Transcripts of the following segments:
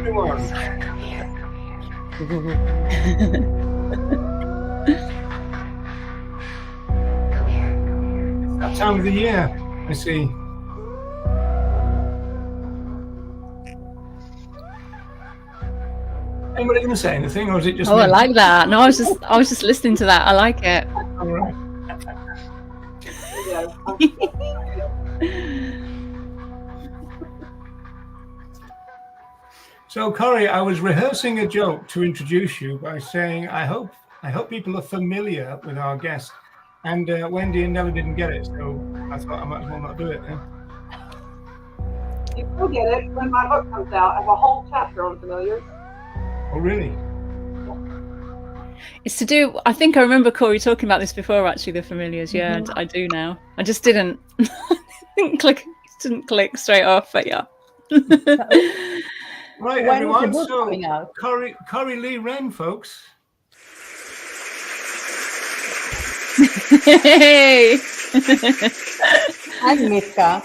everyone. That time of the year, I see. Anybody going to say anything, or is it just? Oh, me? I like that. No, I was just listening to that. I like it. All right. So, Corey, I was rehearsing a joke to introduce you by saying, I hope people are familiar with our guest. And Wendy and Nellie didn't get it, so I thought I might as well not do it then. You will get it when my book comes out. I have a whole chapter on familiars. Oh, really? It's to do, I think I remember Corey talking about this before, actually, the familiars. Yeah, I do now. I just didn't click straight off, but yeah. Right, when everyone, so Corey Lee Wrenn, folks. Hey! And Mika.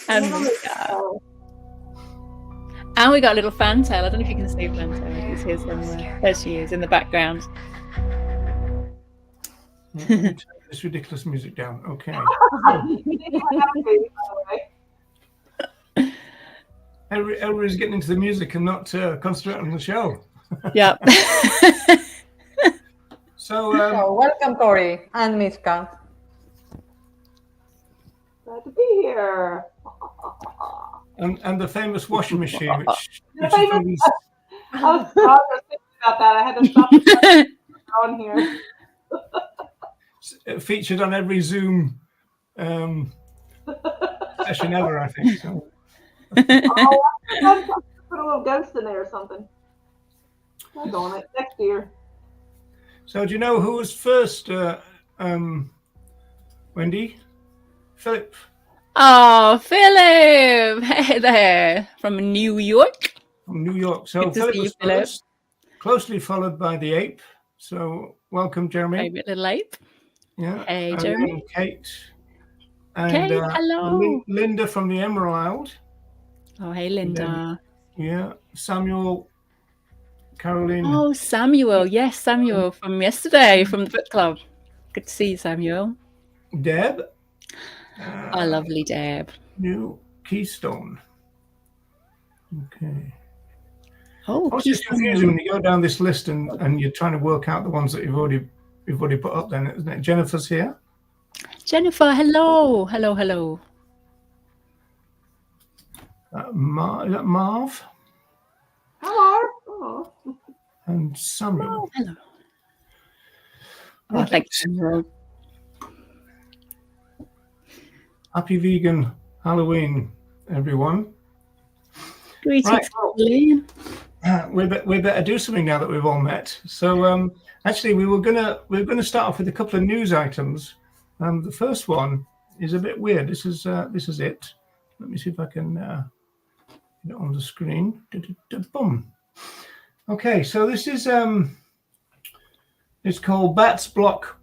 And we got a little fantail. I don't know if you can see fantail. She's here somewhere. There she is, in the background. Turn this ridiculous music down. Okay. Everybody's getting into the music and not concentrating on the show. Yeah. So welcome, Corey and Mika. Glad to be here. And the famous washing machine, which I was thinking about that. I had to stop on here. Featured on every Zoom session ever, I think. So. I put a little ghost in there or something. I'm on it next year. So, do you know who was first, Wendy? Philip. Oh, Philip! Hey there, from New York. From New York. So Philip was first, closely followed by the ape. So welcome, Jeremy. Favorite little ape. Yeah. Hey, Jeremy. And Kate. And Kate, hello. Linda from the Emerald. Oh, hey, Linda. Yeah. Samuel. Caroline. Oh, Samuel. Yes, Samuel from yesterday from the book club. Good to see you, Samuel. Deb. Oh, lovely Deb. New Keystone. Okay. Oh, it's just confusing when you go down this list and you're trying to work out the ones that you've already put up. Then, isn't it? Jennifer's here. Jennifer, hello, hello. Is that Marv? Hello. Oh. And Samuel. Oh, hello. Right. Thanks. Happy vegan Halloween, everyone. Greetings, right. We better do something now that we've all met. So actually, we're gonna start off with a couple of news items. The first one is a bit weird. This is it. Let me see if I can get it on the screen. Boom. Okay, so this is it's called Bats Block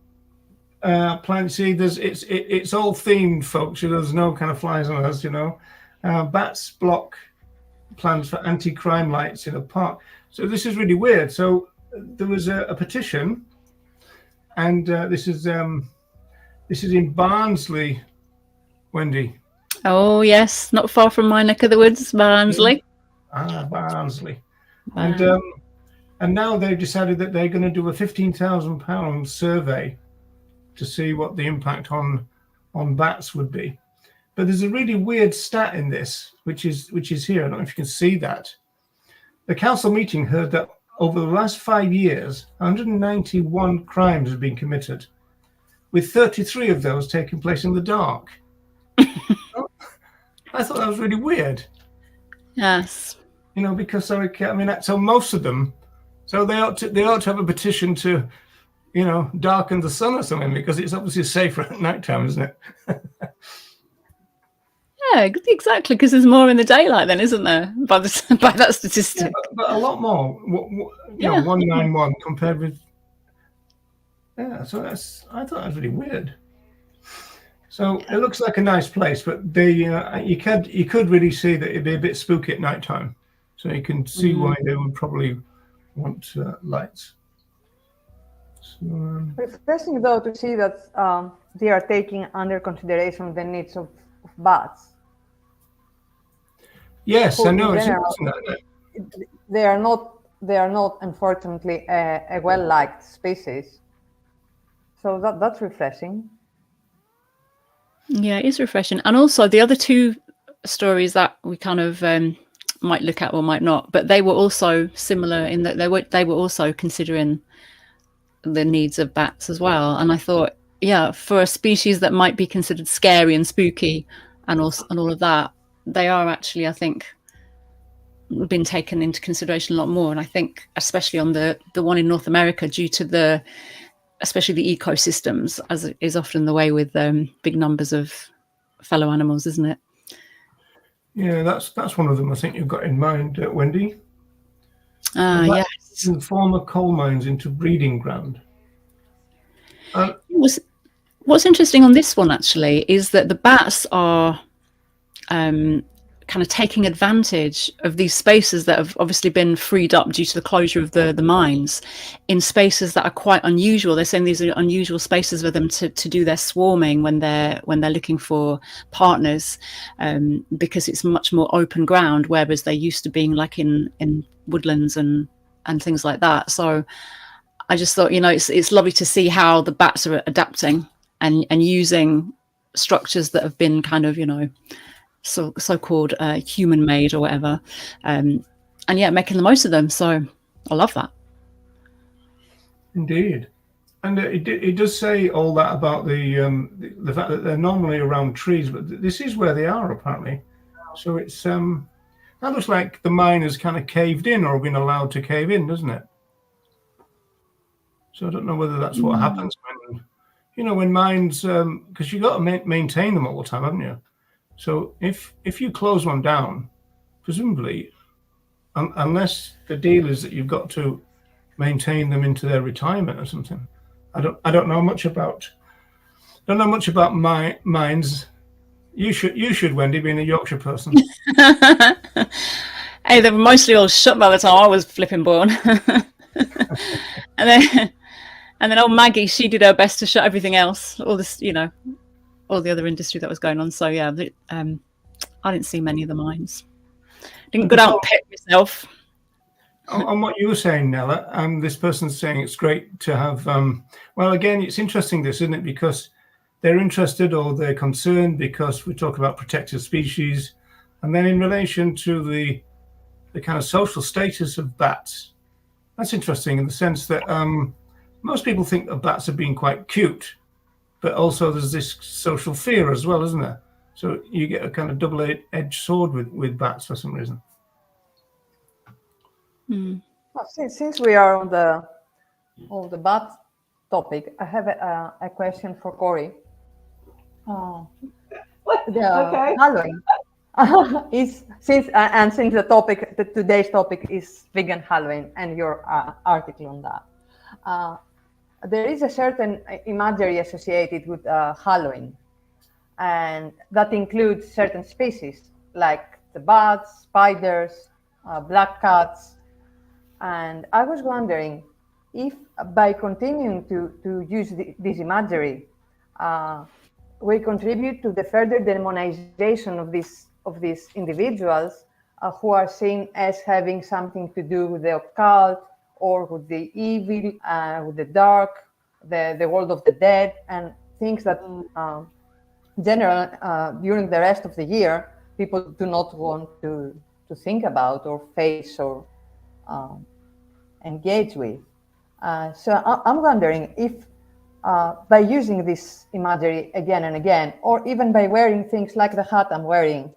Plant. See, it's all themed, folks. There's no kind of flies on us, Bats block plans for anti-crime lights in a park. So this is really weird. So there was a petition, and this is in Barnsley, Wendy. Oh yes, not far from my neck of the woods, Barnsley. Barnsley. And now they've decided that they're going to do a £15,000 survey to see what the impact on bats would be. But there's a really weird stat in this, which is here. I don't know if you can see that. The council meeting heard that over the last 5 years, 191 crimes have been committed, with 33 of those taking place in the dark. I thought that was really weird. Yes. Because so most of them, so they ought to have a petition to, darken the sun or something, because it's obviously safer at night time, isn't it? Yeah, exactly, because there's more in the daylight then, isn't there? By that statistic. Yeah, but a lot more. 191 compared with. Yeah, so I thought that was really weird. So it looks like a nice place, but you could really see that it'd be a bit spooky at night time. So you can see why they would probably want lights. So, Refreshing though to see that they are taking under consideration the needs of bats. yes, Who I know. in It's general, interesting. they are not unfortunately a well-liked species. So that's refreshing. Yeah, it is refreshing. And also the other two stories that we kind of might look at or might not, but they were also similar in that they were also considering the needs of bats as well. And I thought, yeah, for a species that might be considered scary and spooky and all of that, they are actually, I think, been taken into consideration a lot more. And I think especially on the one in North America, due to especially the ecosystems, as is often the way with big numbers of fellow animals, isn't it? Yeah, that's one of them I think you've got in mind, Wendy. Yes. In former coal mines into breeding ground. What's interesting on this one actually is that the bats are kind of taking advantage of these spaces that have obviously been freed up due to the closure of the mines in spaces that are quite unusual. They're saying these are unusual spaces for them to do their swarming when they're looking for partners, because it's much more open ground, whereas they used to being like in woodlands and things like that. So I just thought, it's lovely to see how the bats are adapting and using structures that have been kind of, so-called human-made or whatever, and yeah, making the most of them. So I love that. Indeed, and it does say all that about the fact that they're normally around trees, but this is where they are apparently. So it's that looks like the mine has kind of caved in or been allowed to cave in, doesn't it? So I don't know whether that's what happens when mines, because you got to maintain them all the time, haven't you? So if you close one down, presumably, unless the deal is that you've got to maintain them into their retirement or something. I don't know much about mines. You should, Wendy, being a Yorkshire person. Hey, they were mostly all shut by the time I was flipping born. and then old Maggie, she did her best to shut everything else, all this, all the other industry that was going on. So yeah, I didn't see many of the mines. Didn't go out and pet myself. On what you were saying, Nella, this person's saying it's great to have. Well, again, it's interesting, this, isn't it? Because they're interested or they're concerned because we talk about protected species, and then in relation to the kind of social status of bats, that's interesting in the sense that most people think of bats as being quite cute, but also there's this social fear as well, isn't there? So you get a kind of double-edged sword with bats for some reason. Well, since we are on the bat topic, I have a question for Corey. Okay. Halloween since today's topic is vegan Halloween and your article on that. There is a certain imagery associated with Halloween, and that includes certain species like the bats, spiders, black cats. And I was wondering if by continuing to use this imagery, we contribute to the further demonization of these individuals who are seen as having something to do with the occult or with the evil, with the dark, the world of the dead, and things that general during the rest of the year people do not want to think about or face or engage with. So I'm wondering if by using this imagery again and again, or even by wearing things like the hat I'm wearing,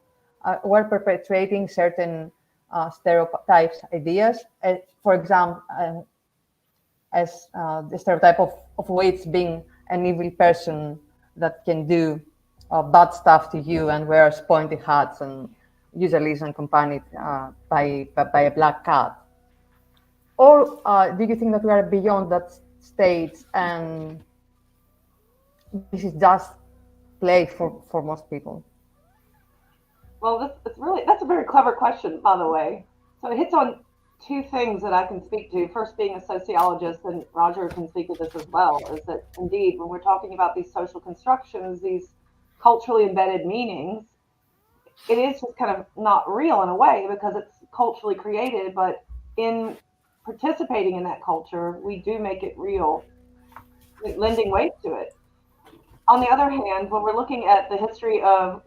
we're perpetuating certain stereotypes, ideas. For example, as the stereotype of Waits being an evil person that can do bad stuff to you and wears pointy hats and usually is accompanied by a black cat. Or do you think that we are beyond that stage and this is just play for most people? Well, that's a very clever question, by the way. So it hits on two things that I can speak to. First, being a sociologist, and Roger can speak to this as well, is that indeed, when we're talking about these social constructions, these culturally embedded meanings, it is just kind of not real in a way because it's culturally created, but in participating in that culture, we do make it real, lending weight to it. On the other hand, when we're looking at the history of,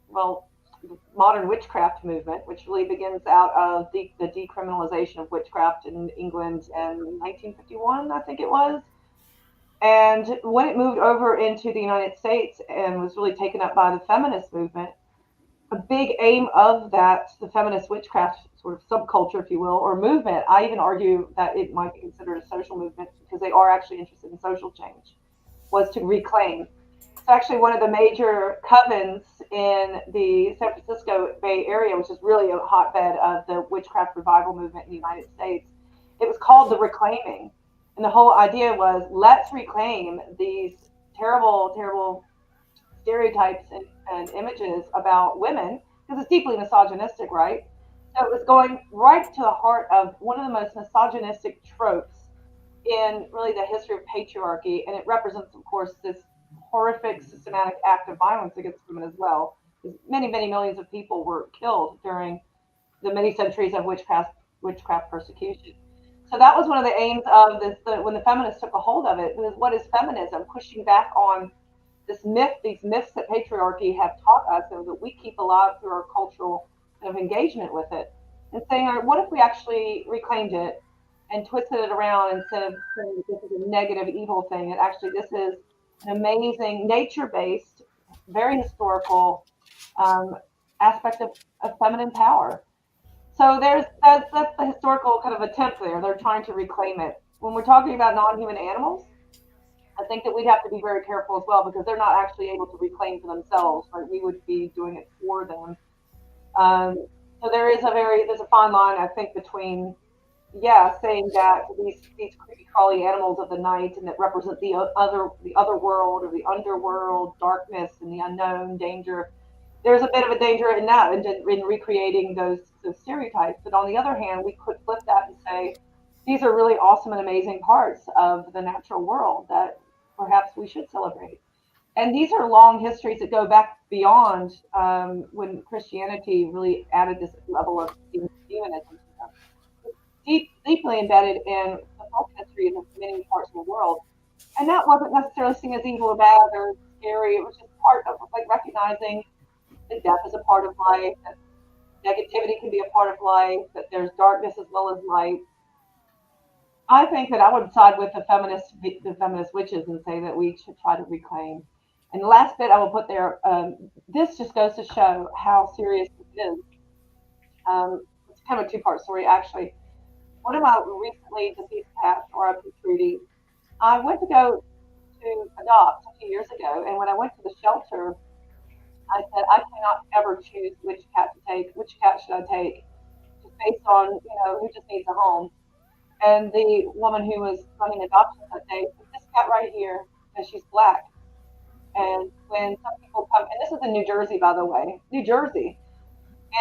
well, the modern witchcraft movement, which really begins out of the decriminalization of witchcraft in England in 1951, I think it was. And when it moved over into the United States and was really taken up by the feminist movement, a big aim of that, the feminist witchcraft sort of subculture, if you will, or movement, I even argue that it might be considered a social movement because they are actually interested in social change, was to reclaim. It's actually one of the major covens in the San Francisco Bay Area, which is really a hotbed of the witchcraft revival movement in the United States. It was called the Reclaiming. And the whole idea was, let's reclaim these terrible, terrible stereotypes and images about women, because it's deeply misogynistic, right? So it was going right to the heart of one of the most misogynistic tropes in really the history of patriarchy, and it represents, of course, this horrific systematic act of violence against women as well. Many, many millions of people were killed during the many centuries of witchcraft persecution. So that was one of the aims of this, when the feminists took a hold of it, was what is feminism? Pushing back on this myth, these myths that patriarchy have taught us and that we keep alive through our cultural kind of engagement with it, and saying, all right, what if we actually reclaimed it and twisted it around instead of saying this is a negative, evil thing, and actually this is an amazing nature-based, very historical aspect of feminine power. So that's the historical kind of attempt there. They're trying to reclaim it. When we're talking about non-human animals, I think that we'd have to be very careful as well because they're not actually able to reclaim for themselves. Right? We would be doing it for them. So there's a fine line, I think, between saying that these creepy crawly animals of the night and that represent the other world or the underworld, darkness and the unknown, danger. There's a bit of a danger in that, in recreating those stereotypes. But on the other hand, we could flip that and say these are really awesome and amazing parts of the natural world that perhaps we should celebrate. And these are long histories that go back beyond when Christianity really added this level of humanism. Deeply embedded in the folk history of many parts of the world. And that wasn't necessarily seen as evil or bad or scary. It was just part of like recognizing that death is a part of life, that negativity can be a part of life, that there's darkness as well as light. I think that I would side with the feminist witches and say that we should try to reclaim. And the last bit I will put there, this just goes to show how serious it is. It's kind of a two-part story, actually. One of my recently deceased cats, R.I.P. Trudy, I went to go to adopt a few years ago, and when I went to the shelter, I said, I cannot ever choose which cat to take. Which cat should I take? Just based on, who just needs a home. And the woman who was running adoptions that day said, this cat right here, because she's black. And when some people come, and this is in New Jersey, by the way, New Jersey.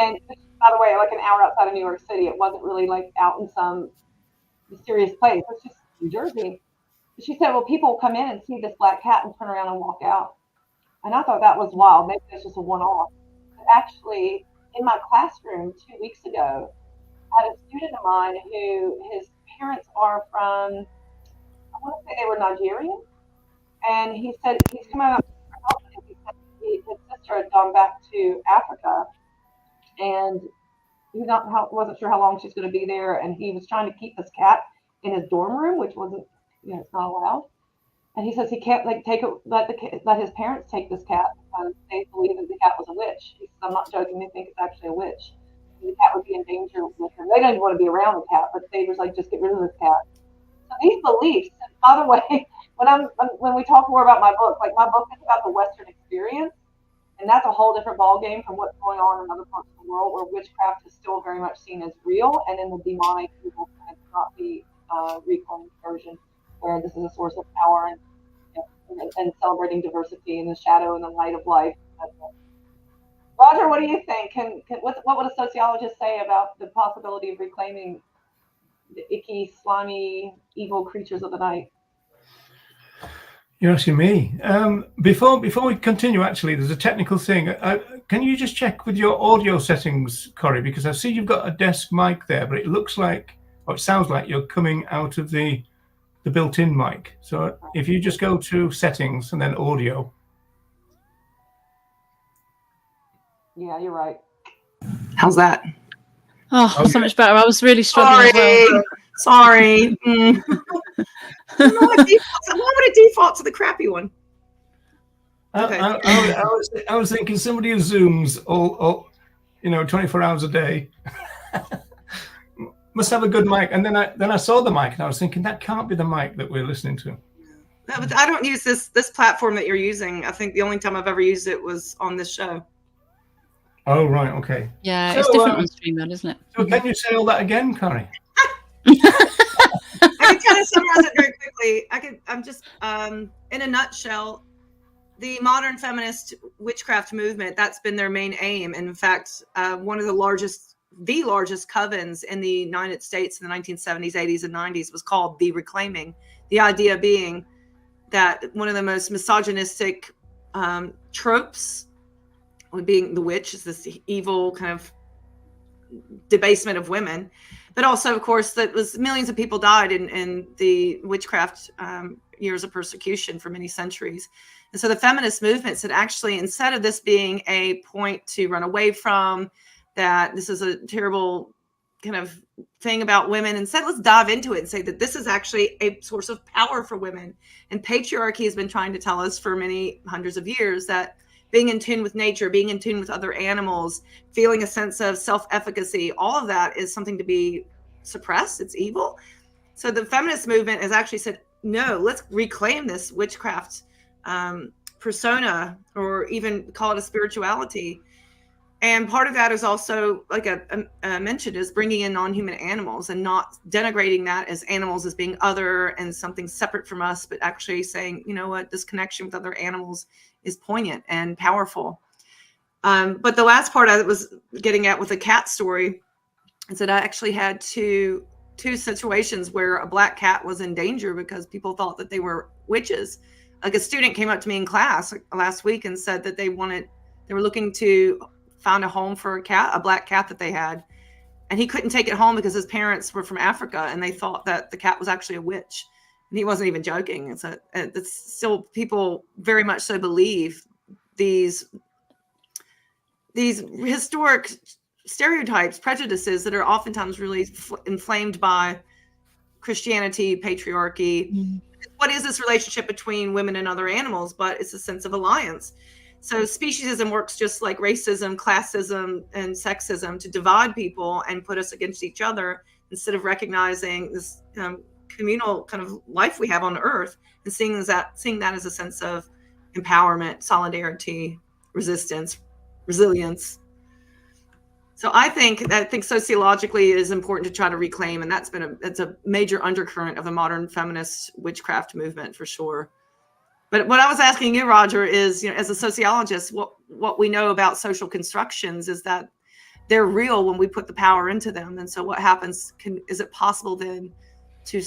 And by the way, like an hour outside of New York City, it wasn't really like out in some mysterious place. It's just New Jersey. She said, well, people come in and see this black cat and turn around and walk out. And I thought that was wild. Maybe it's just a one-off. But actually, in my classroom 2 weeks ago, I had a student of mine who his parents are from, I want to say they were Nigerian. And he said he's come out for help. And he said his sister had gone back to Africa. And he wasn't sure how long she's going to be there. And he was trying to keep this cat in his dorm room, which wasn't, it's not allowed. And he says he can't let his parents take this cat because they believe that the cat was a witch. He says, I'm not joking. They think it's actually a witch. And the cat would be in danger with them. They don't even want to be around the cat, but they was like, just get rid of this cat. So these beliefs. And by the way, when we talk more about my book, like my book is about the Western experience, and that's a whole different ballgame from what's going on in other parts of the world where witchcraft is still very much seen as real, and then the demonic evil cannot be reclaimed version, where this is a source of power and celebrating diversity in the shadow and the light of life. But Roger, what do you think? What would a sociologist say about the possibility of reclaiming the icky, slimy, evil creatures of the night? You're asking me. Before we continue, actually, there's a technical thing. Can you just check with your audio settings, Corey? Because I see you've got a desk mic there, but it looks like, or it sounds like you're coming out of the built-in mic. So if you just go to settings and then audio. Yeah, you're right. How's that? Oh, Okay. so much better. I was really struggling as well. Sorry. Why would it default to the crappy one? Okay. I was thinking somebody who Zooms all 24 hours a day must have a good mic. And then I saw the mic and I was thinking that can't be the mic that we're listening to. No, but I don't use this platform that you're using. I think the only time I've ever used it was on this show. Oh, right. Okay. Yeah, So, it's different on StreamYard, isn't it? So can you say all that again, Corey? I can kind of summarize it very quickly. I'm just, in a nutshell, the modern feminist witchcraft movement, that's been their main aim. And in fact, one of the largest covens in the United States in the 1970s, 80s, and 90s was called The Reclaiming. The idea being that one of the most misogynistic tropes, being the witch, is this evil kind of debasement of women, but also, of course, that was millions of people died in the witchcraft years of persecution for many centuries. And so the feminist movement said, actually, instead of this being a point to run away from, that this is a terrible kind of thing about women, instead, let's dive into it and say that this is actually a source of power for women. And patriarchy has been trying to tell us for many hundreds of years that being in tune with nature, being in tune with other animals, feeling a sense of self-efficacy, all of that is something to be suppressed. It's evil. So the feminist movement has actually said, no, let's reclaim this witchcraft persona, or even call it a spirituality. And part of that is also, like I mentioned, is bringing in non-human animals and not denigrating that as animals as being other and something separate from us, but actually saying, you know what, this connection with other animals is poignant and powerful. But the last part I was getting at with the cat story is that I actually had two situations where a black cat was in danger because people thought that they were witches. Like a student came up to me in class last week and said that they were looking to find a home for a black cat that they had, and he couldn't take it home because his parents were from Africa and they thought that the cat was actually a witch. And he wasn't even joking. It's still, people very much so believe these historic stereotypes, prejudices that are oftentimes really inflamed by Christianity, patriarchy. Mm-hmm. What is this relationship between women and other animals? But it's a sense of alliance. So speciesism works just like racism, classism, and sexism to divide people and put us against each other, instead of recognizing this communal kind of life we have on earth and seeing that as a sense of empowerment, solidarity, resistance, resilience. So I think sociologically it is important to try to reclaim, and it's a major undercurrent of the modern feminist witchcraft movement for sure. But what I was asking you, Roger, is, as a sociologist, what we know about social constructions is that they're real when we put the power into them. And so what happens, is it possible then to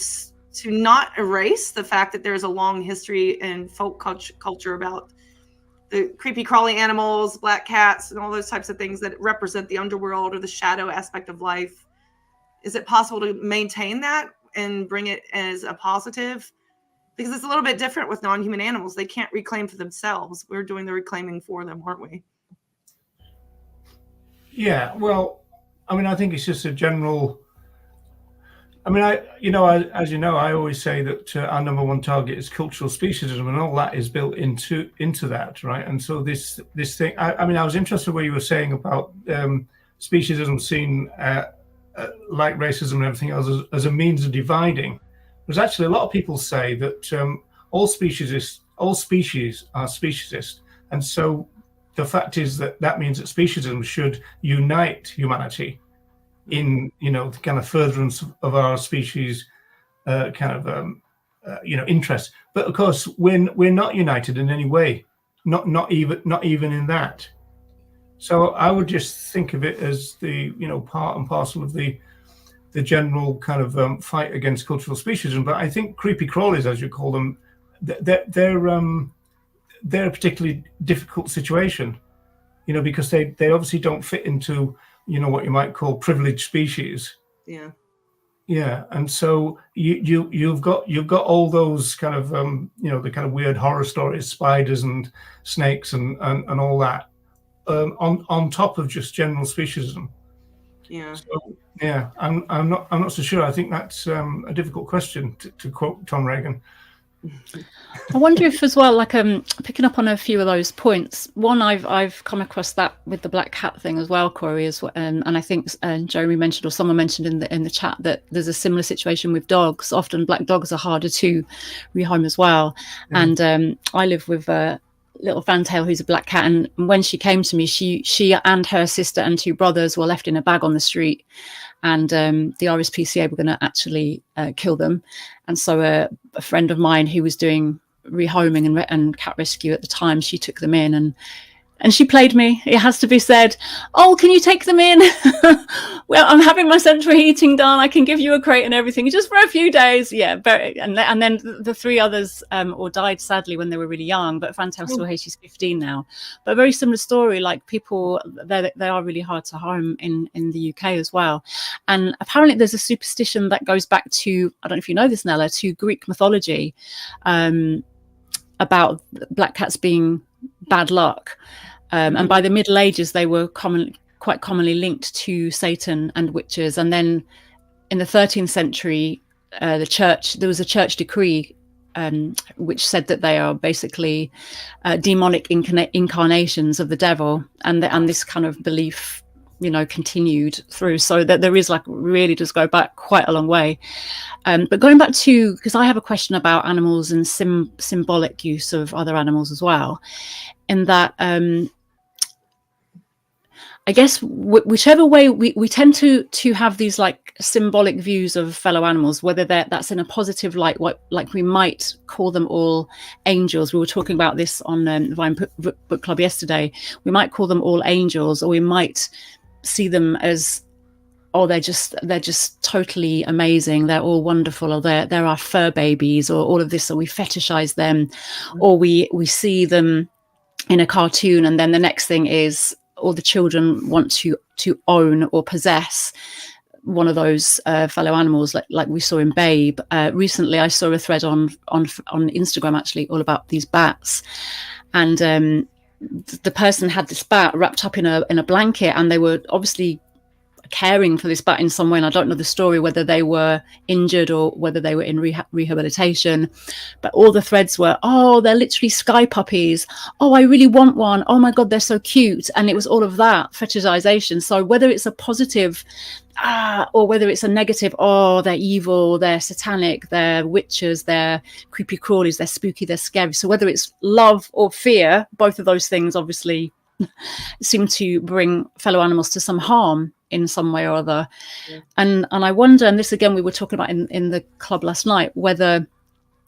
not erase the fact that there's a long history in folk culture about the creepy crawly animals, black cats, and all those types of things that represent the underworld or the shadow aspect of life? Is it possible to maintain that and bring it as a positive? Because it's a little bit different with non-human animals. They can't reclaim for themselves. We're doing the reclaiming for them, aren't we? Yeah, well, I think it's just a general. As you know, I always say that our number one target is cultural speciesism, and all that is built into that, right? And so this thing. I was interested where you were saying about speciesism seen like racism and everything else as a means of dividing. There's actually a lot of people say that all species are speciesist, and so the fact is that means that speciesism should unite humanity in the kind of furtherance of our species interests. But of course, we're not united in any way, not even in that. So I would just think of it as the, part and parcel of the general kind of fight against cultural speciesism. But I think creepy crawlies, as you call them, they're a particularly difficult situation, because they obviously don't fit into, what you might call privileged species. Yeah. Yeah, and so you've got all those kind of the kind of weird horror stories, spiders and snakes and all that, on top of just general speciesism. Yeah. So, yeah, I'm not so sure. I think that's a difficult question, to quote Tom Reagan. I wonder if as well, like picking up on a few of those points. One, I've come across that with the black cat thing as well, Corey, as well, and I think Jeremy mentioned, or someone mentioned in the chat, that there's a similar situation with dogs. Often black dogs are harder to rehome as well. Mm. And I live with a little fantail who's a black cat, and when she came to me, she and her sister and two brothers were left in a bag on the street. And the RSPCA were going to actually kill them. And so a friend of mine who was doing rehoming and cat rescue at the time, she took them in, and she played me, it has to be said. Oh, can you take them in? Well, I'm having my central heating done. I can give you a crate and everything, just for a few days. Yeah, and then the three others all died sadly when they were really young. But Fantail still here, she's 15 now. But a very similar story. Like people, they are really hard to home in the UK as well. And apparently there's a superstition that goes back to, I don't know if you know this, Nella, to Greek mythology, about black cats being bad luck. And by the Middle Ages, they were quite commonly linked to Satan and witches. And then in the 13th century, there was a church decree which said that they are basically demonic incarnations of the devil. And this kind of belief, continued through. So that there is, like, really does go back quite a long way. But going back to, because I have a question about animals and symbolic use of other animals as well, in that I guess whichever way we tend to have these like symbolic views of fellow animals, whether that's in a positive light, like we might call them all angels. We were talking about this on the Vine Book Club yesterday. We might call them all angels, or we might see them as, oh, they're just totally amazing, they're all wonderful, or they're our fur babies, or all of this, or we fetishize them, or we see them in a cartoon, and then the next thing is all the children want to own or possess one of those fellow animals, like we saw in Babe. Recently, I saw a thread on Instagram actually all about these bats, and the person had this bat wrapped up in a blanket, and they were obviously caring for this bat in some way, and I don't know the story, whether they were injured or whether they were in rehabilitation, but all the threads were, oh, they're literally sky puppies, oh, I really want one, oh my god, they're so cute. And it was all of that fetishization. So whether it's a positive or whether it's a negative, oh, they're evil, they're satanic, they're witches, they're creepy crawlies, they're spooky, they're scary. So whether it's love or fear, both of those things obviously seem to bring fellow animals to some harm in some way or other. Yeah. And I wonder, and this again we were talking about in the club last night, whether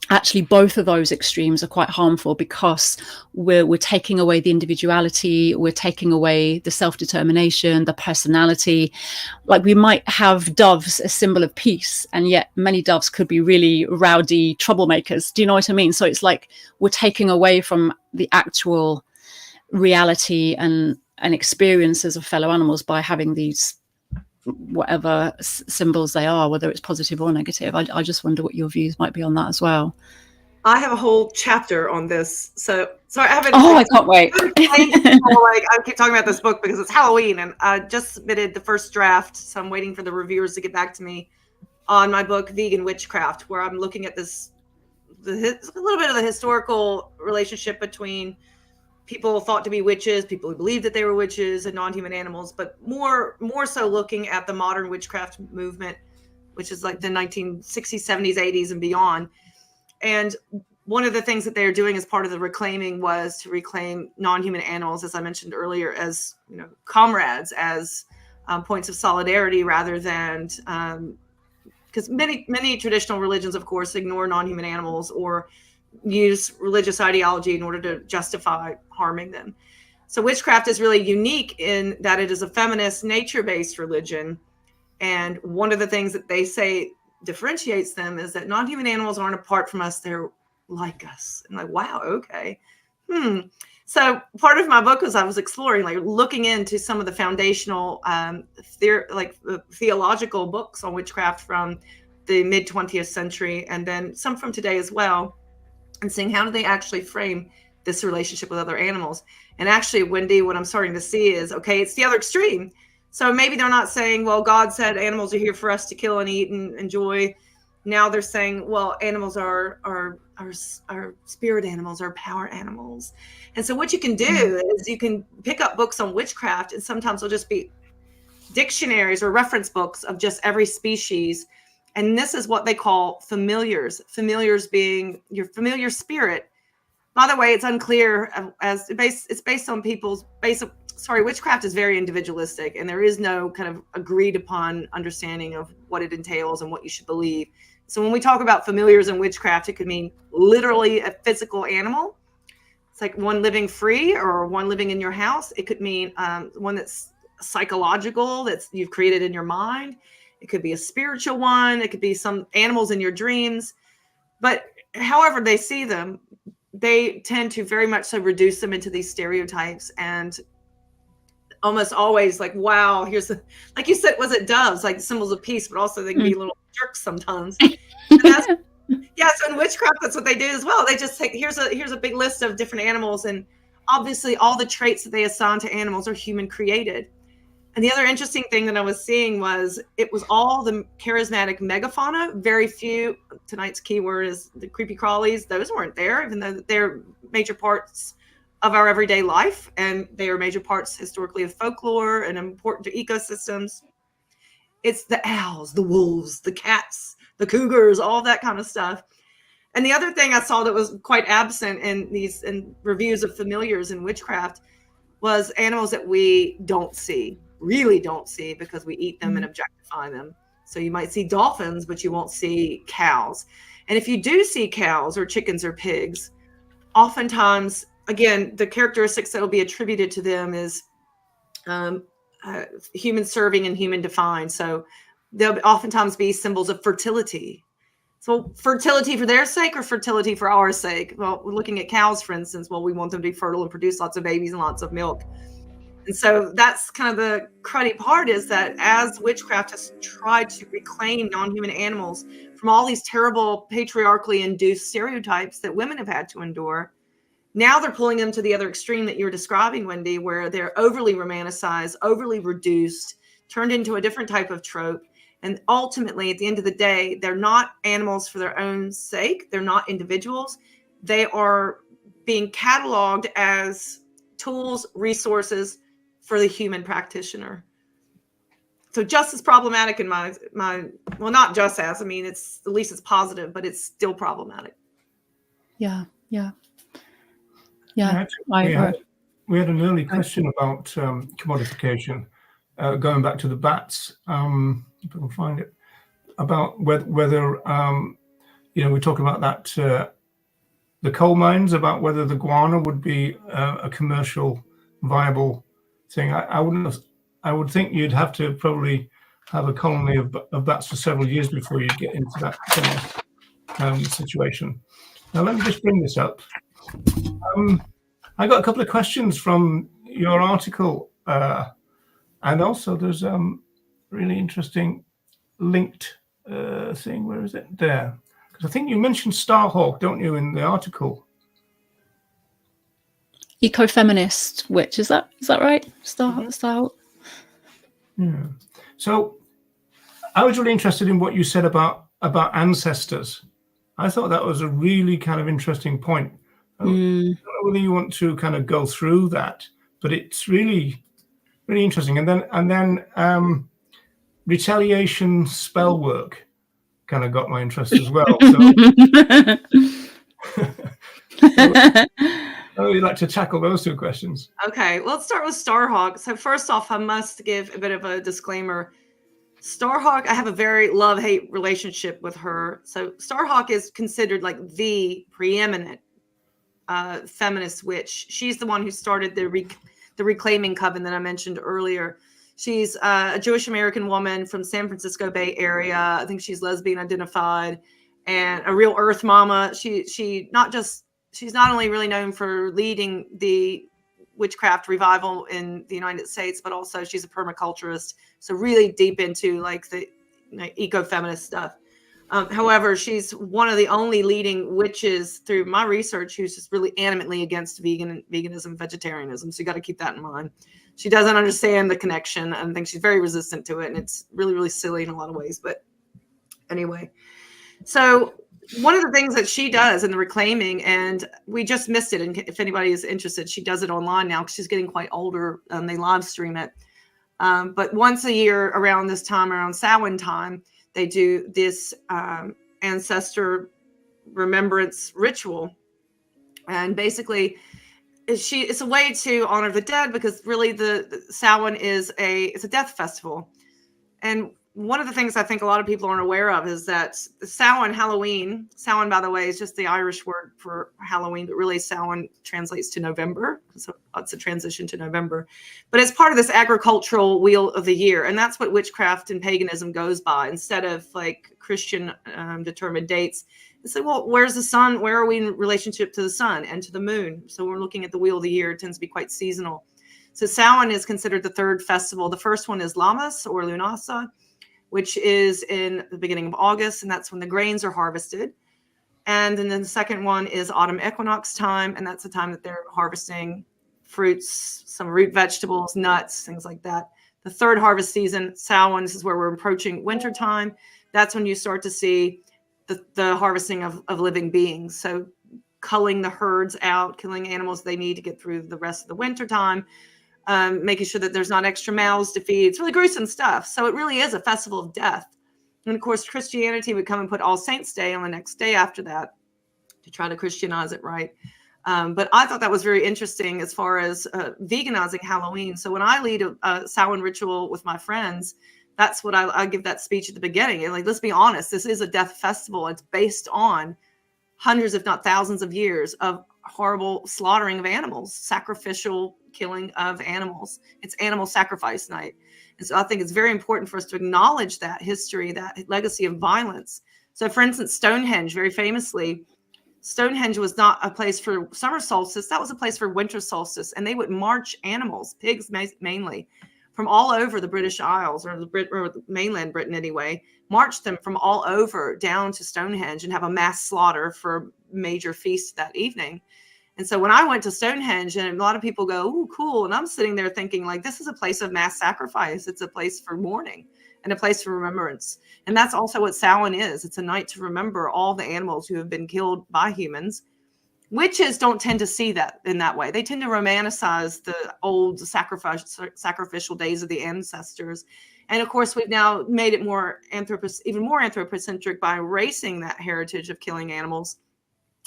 actually both of those extremes are quite harmful, because we're taking away the individuality, we're taking away the self-determination, the personality. Like we might have doves, a symbol of peace, and yet many doves could be really rowdy troublemakers. Do you know what I mean? So it's like we're taking away from the actual reality and experiences of fellow animals by having these whatever symbols they are, whether it's positive or negative. I just wonder what your views might be on that as well. I have a whole chapter on this, so sorry, I haven't. Oh, I can't wait. I keep talking about this book because it's Halloween, and I just submitted the first draft, so I'm waiting for the reviewers to get back to me on my book Vegan Witchcraft, where I'm looking at a little bit of the historical relationship between people thought to be witches, people who believed that they were witches, and non-human animals, but more so looking at the modern witchcraft movement, which is like the 1960s, 70s, 80s, and beyond. And one of the things that they're doing as part of the reclaiming was to reclaim non-human animals, as I mentioned earlier, as comrades, as points of solidarity, rather than because many traditional religions, of course, ignore non-human animals or use religious ideology in order to justify harming them. So witchcraft is really unique in that it is a feminist, nature-based religion. And one of the things that they say differentiates them is that non-human animals aren't apart from us. They're like us. And like, wow, okay. So part of my book was I was exploring, like looking into some of the foundational theological books on witchcraft from the mid 20th century, and then some from today as well, and seeing how do they actually frame this relationship with other animals. And actually, Wendy, what I'm starting to see is, okay, it's the other extreme. So maybe they're not saying, well, God said animals are here for us to kill and eat and enjoy. Now they're saying, well, animals are spirit animals, are power animals. And so what you can do is you can pick up books on witchcraft, and sometimes they'll just be dictionaries or reference books of just every species. And this is what they call familiars. Familiars being your familiar spirit. By the way, it's unclear it's based on people's witchcraft is very individualistic, and there is no kind of agreed upon understanding of what it entails and what you should believe. So when we talk about familiars in witchcraft, it could mean literally a physical animal. It's like one living free or one living in your house. It could mean one that's psychological, that's you've created in your mind. It could be a spiritual one. It could be some animals in your dreams. But however they see them, they tend to very much so reduce them into these stereotypes, and almost always like, wow, here's like you said, was it doves, like symbols of peace, but also they can be little jerks sometimes. So in witchcraft, that's what they do as well. They just take, here's a big list of different animals, and obviously all the traits that they assign to animals are human created. And the other interesting thing that I was seeing was it was all the charismatic megafauna. Very few, tonight's keyword is the creepy crawlies. Those weren't there, even though they're major parts of our everyday life. And they are major parts historically of folklore and important to ecosystems. It's the owls, the wolves, the cats, the cougars, all that kind of stuff. And the other thing I saw that was quite absent in reviews of familiars in witchcraft was animals that we really don't see, because we eat them and objectify them. So you might see dolphins, but you won't see cows. And if you do see cows or chickens or pigs, oftentimes, again, the characteristics that will be attributed to them is human serving and human defined. So they'll oftentimes be symbols of fertility. So fertility for their sake or fertility for our sake? Well, we're looking at cows, for instance. Well, we want them to be fertile and produce lots of babies and lots of milk. And so that's kind of the cruddy part, is that as witchcraft has tried to reclaim non-human animals from all these terrible patriarchally induced stereotypes that women have had to endure, now they're pulling them to the other extreme that you're describing, Wendy, where they're overly romanticized, overly reduced, turned into a different type of trope. And ultimately, at the end of the day, they're not animals for their own sake. They're not individuals. They are being cataloged as tools, resources for the human practitioner. So just as problematic in my well, not just as, I mean, it's at least it's positive, but it's still problematic. Yeah. We had an early question about commodification, going back to the bats. If I can find it, about whether we talk about that the coal mines, about whether the guano would be a commercial viable thing. I would think you'd have to probably have a colony of bats for several years before you'd get into that kind of situation. Now let me just bring this up. I got a couple of questions from your article, and also there's really interesting linked thing. Where is it? There. Because I think you mentioned Starhawk, don't you, in the article? Ecofeminist witch, is that right? Starhawk. Yeah. So I was really interested in what you said about ancestors. I thought that was a really kind of interesting point. I don't know whether you want to kind of go through that, but it's really, really interesting. And then retaliation spell work kind of got my interest as well. So you'd like to tackle those two questions? Okay, let's start with Starhawk. So first off, I must give a bit of a disclaimer. Starhawk, I have a very love-hate relationship with her. So Starhawk is considered like the preeminent feminist witch. She's the one who started the Reclaiming Coven that I mentioned earlier. She's a Jewish American woman from San Francisco Bay Area. I think she's lesbian identified and a real earth mama. She's not only really known for leading the witchcraft revival in the United States, but also she's a permaculturist. So really deep into like the eco-feminist stuff. However, she's one of the only leading witches through my research who's just really animately against veganism, vegetarianism. So you got to keep that in mind. She doesn't understand the connection. I think she's very resistant to it. And it's really, really silly in a lot of ways. But anyway, so one of the things that she does in the Reclaiming, and we just missed it. And if anybody is interested, she does it online now because she's getting quite older. They live stream it. But once a year around this time, around Samhain time, they do this ancestor remembrance ritual. And basically, it's a way to honor the dead, because really the Samhain is a death festival. And one of the things I think a lot of people aren't aware of is that Samhain, Samhain, by the way, is just the Irish word for Halloween, but really Samhain translates to November. So it's a transition to November. But it's part of this agricultural wheel of the year. And that's what witchcraft and paganism goes by. Instead of like Christian determined dates, it's like, well, where's the sun? Where are we in relationship to the sun and to the moon? So we're looking at the wheel of the year. It tends to be quite seasonal. So Samhain is considered the third festival. The first one is Lammas or Lunasa, which is in the beginning of August, and that's when the grains are harvested. And then the second one is autumn equinox time, and that's the time that they're harvesting fruits, some root vegetables, nuts, things like that. The third harvest season, Samhain, this is where we're approaching winter time. That's when you start to see the harvesting of living beings. So culling the herds out, killing animals they need to get through the rest of the winter time. Making sure that there's not extra mouths to feed. It's really gruesome stuff. So it really is a festival of death. And of course, Christianity would come and put All Saints Day on the next day after that to try to Christianize it, right? But I thought that was very interesting as far as veganizing Halloween. So when I lead a Samhain ritual with my friends, that's what I give that speech at the beginning. And like, let's be honest, this is a death festival. It's based on hundreds, if not thousands of years of horrible slaughtering of animals, sacrificial killing of animals. It's animal sacrifice night. And so I think it's very important for us to acknowledge that history, that legacy of violence. So for instance, Stonehenge, very famously, Stonehenge was not a place for summer solstice. That was a place for winter solstice. And they would march animals, pigs mainly, from all over the British Isles, or the mainland Britain anyway, march them from all over down to Stonehenge and have a mass slaughter for major feast that evening. And so when I went to Stonehenge, and a lot of people go, "Ooh, cool." And I'm sitting there thinking, like, this is a place of mass sacrifice. It's a place for mourning and a place for remembrance. And that's also what Samhain is. It's a night to remember all the animals who have been killed by humans. Witches don't tend to see that in that way. They tend to romanticize the old sacrificial days of the ancestors. And of course, we've now made it even more anthropocentric by erasing that heritage of killing animals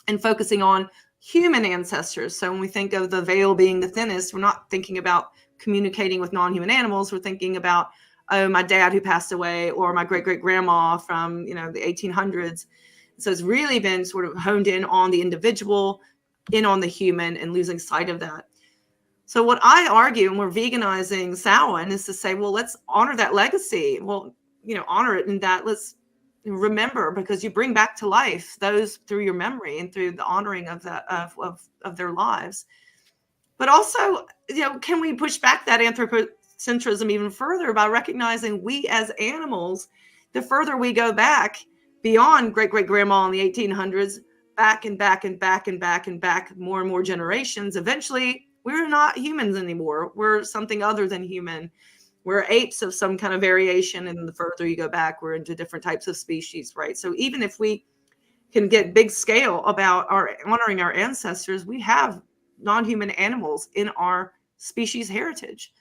and focusing on human ancestors. So when we think of the veil being the thinnest, we're not thinking about communicating with non-human animals. We're thinking about, oh, my dad who passed away, or my great-great-grandma from, the 1800s. So it's really been sort of honed in on the individual, in on the human, and losing sight of that. So what I argue, and we're veganizing Samhain, is to say, well, let's honor that legacy. Well, honor it in that let's remember, because you bring back to life those through your memory and through the honoring of that of their lives. But also, can we push back that anthropocentrism even further by recognizing we as animals, the further we go back beyond great-great-grandma in the 1800s, back and back and back and back and back, more and more generations, eventually we're not humans anymore. We're something other than human. We're apes of some kind of variation, and the further you go back, we're into different types of species, right? So even if we can get big scale about honoring our ancestors, we have non-human animals in our species heritage.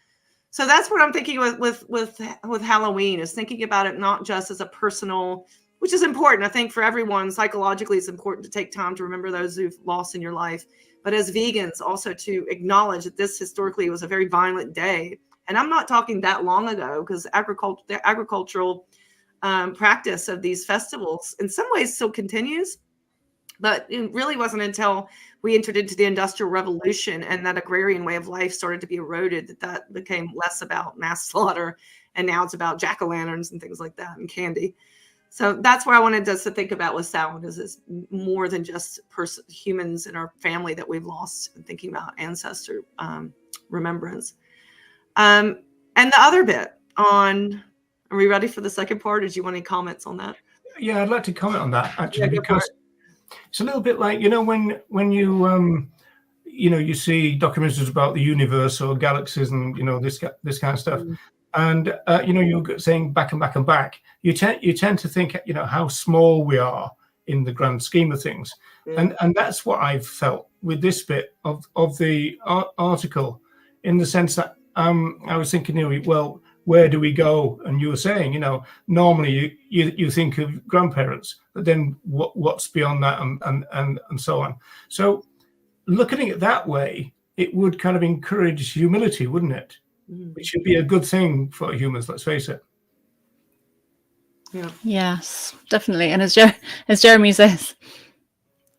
So that's what I'm thinking with Halloween, is thinking about it not just as a personal, which is important. I think for everyone, psychologically, it's important to take time to remember those who've lost in your life. But as vegans, also to acknowledge that this historically was a very violent day. And I'm not talking that long ago, because the agricultural practice of these festivals in some ways still continues. But it really wasn't until we entered into the Industrial Revolution and that agrarian way of life started to be eroded that became less about mass slaughter. And now it's about jack-o'-lanterns and things like that and candy. So that's where I wanted us to think about with Samhain, is it's more than just humans in our family that we've lost, and thinking about ancestor remembrance. And the other bit on, are we ready for the second part? Or do you want any comments on that? Yeah, I'd like to comment on that actually, Yeah, because it's a little bit like, when you you see documentaries about the universe or galaxies and this kind of stuff, and you're saying back and back and back. You tend to think how small we are in the grand scheme of things, and that's what I've felt with this bit of the article, in the sense that I was thinking, well, where do we go? And you were saying, normally you think of grandparents, but then what's beyond that, and so on. So looking at it that way, it would kind of encourage humility, wouldn't it? Which should be a good thing for humans, let's face it. Yeah. Yes, definitely. And as Jeremy says,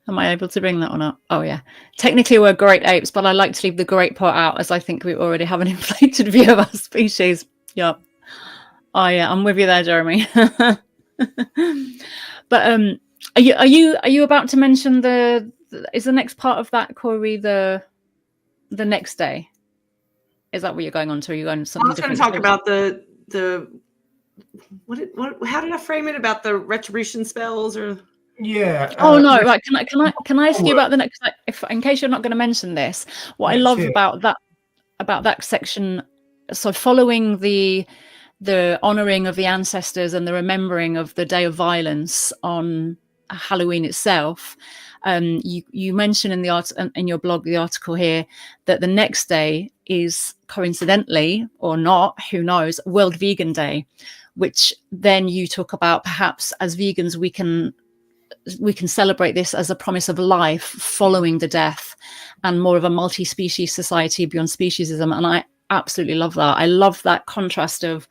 am I able to bring that one up? Oh yeah. Technically we're great apes, but I like to leave the great part out, as I think we already have an inflated view of our species. Yeah. Oh yeah, I'm with you there, Jeremy. But are you about to mention is the next part of that, Corey, the next day? Is that what you're going on to? Or are you going on something different? I was going to talk about the how did I frame it, about the retribution spells, or? Yeah. Oh no, right. Can I ask you about the next? If in case you're not going to mention this, what I love about that section, so following the honouring of the ancestors and the remembering of the day of violence on Halloween itself, you mention in your blog, the article here, that the next day is coincidentally, or not, who knows, World Vegan Day, which then you talk about, perhaps as vegans we can celebrate this as a promise of life following the death, and more of a multi-species society beyond speciesism. And I absolutely love that. I love that contrast of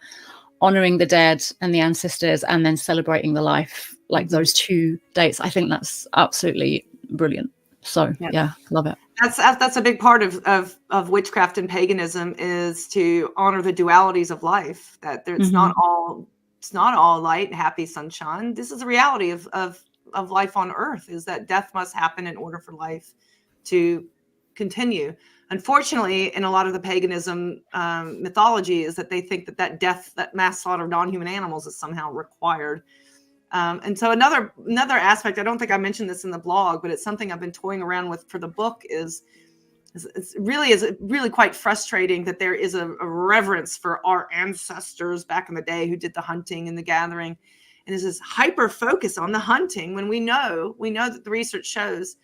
honoring the dead and the ancestors and then celebrating the life, like those two dates. I think that's absolutely brilliant. So yeah, love it. That's a big part of witchcraft and paganism, is to honor the dualities of life, that it's not all light, happy sunshine. This is a reality of life on earth, is that death must happen in order for life to continue. Unfortunately, in a lot of the paganism mythology, is that they think that death, that mass slaughter of non-human animals, is somehow required. And so another aspect, I don't think I mentioned this in the blog, but it's something I've been toying around with for the book, is really quite frustrating that there is a reverence for our ancestors back in the day who did the hunting and the gathering, and there's this hyper focus on the hunting, when we know that the research shows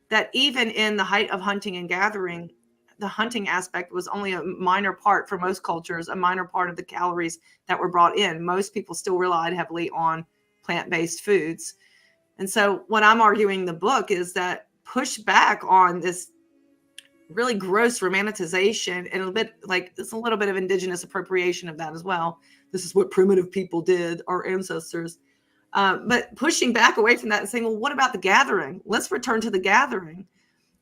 that even in the height of hunting and gathering, the hunting aspect was only a minor part, for most cultures, a minor part of the calories that were brought in. Most people still relied heavily on plant-based foods. And so what I'm arguing in the book is that push back on this really gross romanticization, and there's a little bit of indigenous appropriation of that as well. This is what primitive people did, our ancestors. But pushing back away from that and saying, well, what about the gathering? Let's return to the gathering.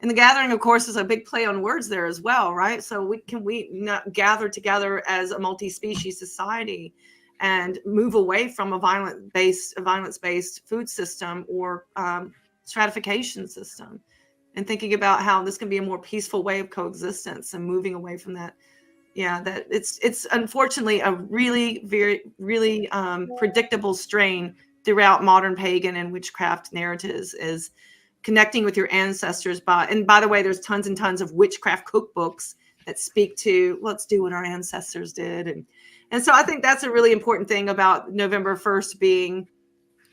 And the gathering, of course, is a big play on words there as well, right? So we not gather together as a multi-species society and move away from a violence-based food system or stratification system, and thinking about how this can be a more peaceful way of coexistence, and moving away from that. Yeah, that it's unfortunately a really, very, really predictable strain throughout modern pagan and witchcraft narratives, is connecting with your ancestors. And by the way, there's tons and tons of witchcraft cookbooks that speak to, let's do what our ancestors did. And so I think that's a really important thing about November 1st being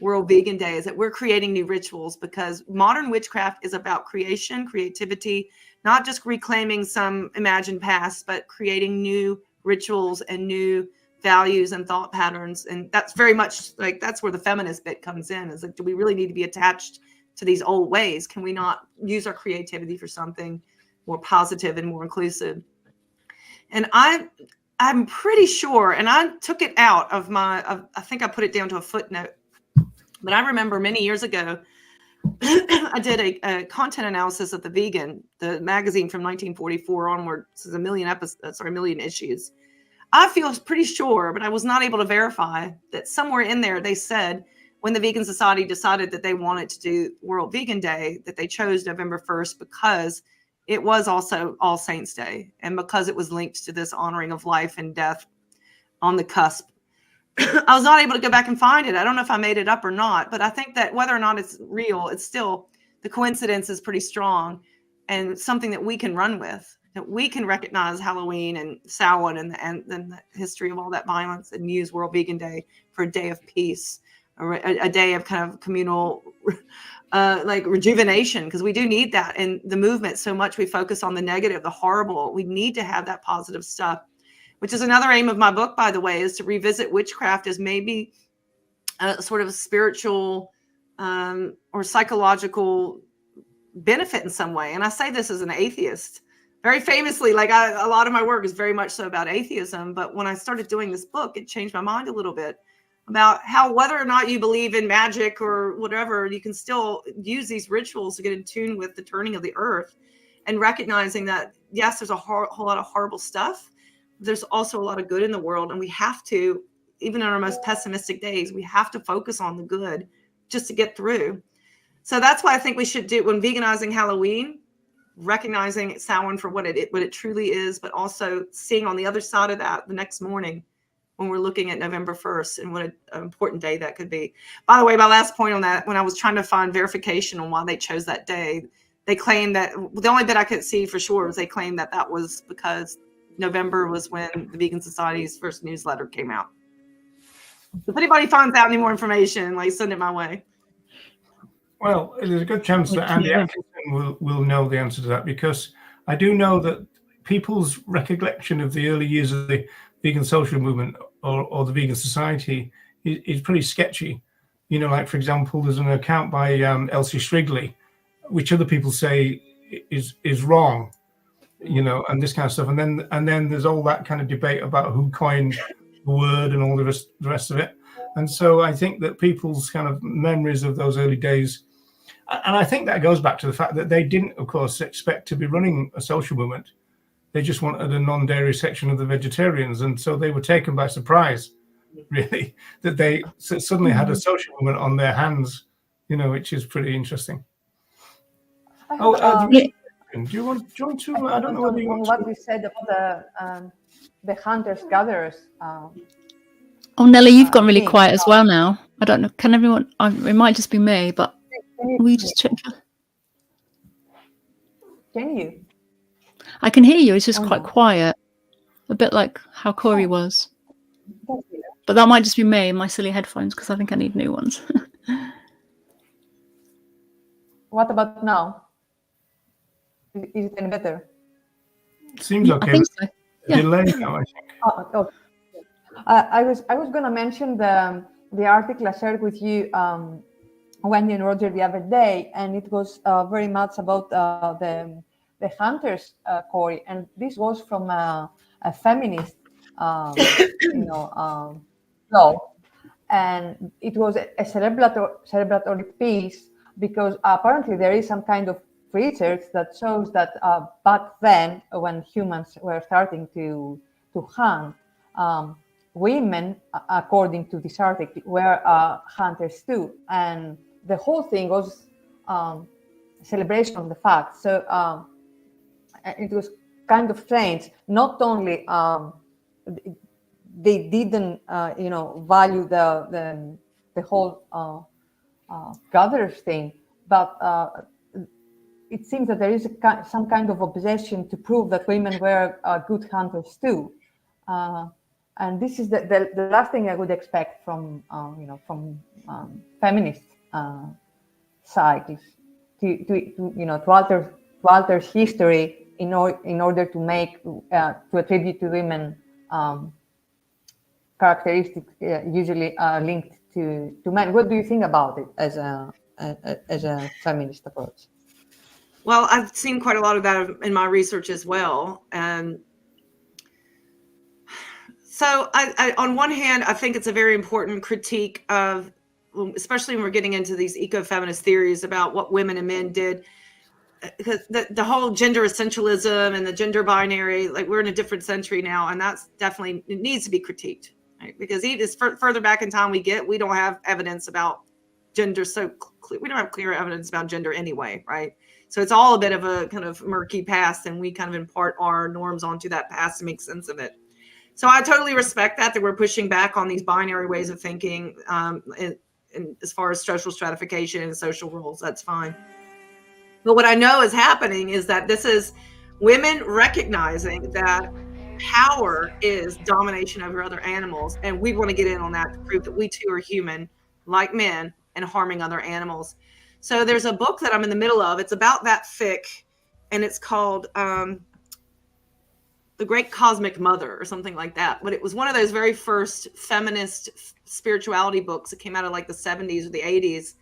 World Vegan Day, is that we're creating new rituals, because modern witchcraft is about creation, creativity, not just reclaiming some imagined past, but creating new rituals and new values and thought patterns. And that's very much that's where the feminist bit comes in, is do we really need to be attached to these old ways? Can we not use our creativity for something more positive and more inclusive? And I'm pretty sure, and I took it out of I think I put it down to a footnote, but I remember many years ago, I did a content analysis of The Vegan, the magazine from 1944 onward. This is a million issues. I feel pretty sure, but I was not able to verify, that somewhere in there they said when the Vegan Society decided that they wanted to do World Vegan Day, that they chose November 1st because it was also All Saints Day, and because it was linked to this honoring of life and death on the cusp. I was not able to go back and find it. I don't know if I made it up or not, but I think that whether or not it's real, it's still, the coincidence is pretty strong, and something that we can run with, that we can recognize Halloween and Samhain and the history of all that violence, and use World Vegan Day for a day of peace, or a day of kind of communal like rejuvenation, because we do need that in the movement so much. We focus on the negative, the horrible. We need to have that positive stuff, which is another aim of my book, by the way, is to revisit witchcraft as maybe a sort of spiritual or psychological benefit in some way. And I say this as an atheist. Very famously, like a lot of my work is very much so about atheism. But when I started doing this book, it changed my mind a little bit about how, whether or not you believe in magic or whatever, you can still use these rituals to get in tune with the turning of the earth, and recognizing that, yes, there's a whole lot of horrible stuff. There's also a lot of good in the world. And we have to, even in our most pessimistic days, we have to focus on the good just to get through. So that's why I think we should do, when veganizing Halloween, recognizing Samhain for what it truly is, but also seeing on the other side of that the next morning when we're looking at November 1st and what an important day that could be. By the way, my last point on that, when I was trying to find verification on why they chose that day, they claimed that, the only bit I could see for sure was they claimed that that was because November was when the Vegan Society's first newsletter came out. So if anybody finds out any more information, like, send it my way. Well, there's a good chance that Andy Atkinson will know the answer to that, because I do know that people's recollection of the early years of the vegan social movement or the Vegan Society is pretty sketchy. You know, like, for example, there's an account by Elsie Strigley, which other people say is wrong, you know, and this kind of stuff. And then there's all that kind of debate about who coined the word and all the rest of it. And so I think that people's kind of memories of those early days, and I think that goes back to the fact that they didn't, of course, expect to be running a social movement. They just wanted a non-dairy section of the vegetarians. And so they were taken by surprise, really, that they suddenly had a social movement on their hands, you know, which is pretty interesting. Do you want to? I don't know whether you want what we said about the hunters-gatherers. Oh, Nelly, you've gone really quiet as well now. I don't know. Can everyone? It might just be me, but we just check. Can you? I can hear you. It's just quite quiet, a bit like how Corey was. But that might just be me and my silly headphones, because I think I need new ones. What about now? Is it any better? Seems okay. I think so. Yeah. Delay now, I think. Okay. I was going to mention the article I shared with you, Wendy and Roger, the other day, and it was very much about the hunters, Corey, and this was from a feminist, blog, and it was a celebratory piece, because apparently there is some kind of research that shows that back then, when humans were starting to hunt, women, according to this article, were hunters too, and the whole thing was celebration of the fact. So it was kind of strange. Not only they didn't, value the whole gatherers thing, but it seems that there is some kind of obsession to prove that women were good hunters too. And this is the last thing I would expect from feminist cycles to alter history in order to make to attribute to women characteristics usually linked to men. What do you think about it as a feminist approach? Well, I've seen quite a lot of that in my research as well. And so I on one hand, I think it's a very important critique of especially when we're getting into these eco-feminist theories about what women and men did, because the whole gender essentialism and the gender binary, like we're in a different century now, and that's definitely, it needs to be critiqued, right? Because even further back in time we don't have evidence about gender, we don't have clear evidence about gender anyway, right? So it's all a bit of a kind of murky past, and we kind of impart our norms onto that past to make sense of it. So I totally respect that we're pushing back on these binary ways of thinking, and as far as social stratification and social roles, that's fine. But what I know is happening is that this is women recognizing that power is domination over other animals, and we want to get in on that to prove that we too are human, like men, and harming other animals. So there's a book that I'm in the middle of. It's about that thick, and it's called The Great Cosmic Mother or something like that. But it was one of those very first feminist spirituality books that came out of like the 70s or the 80s.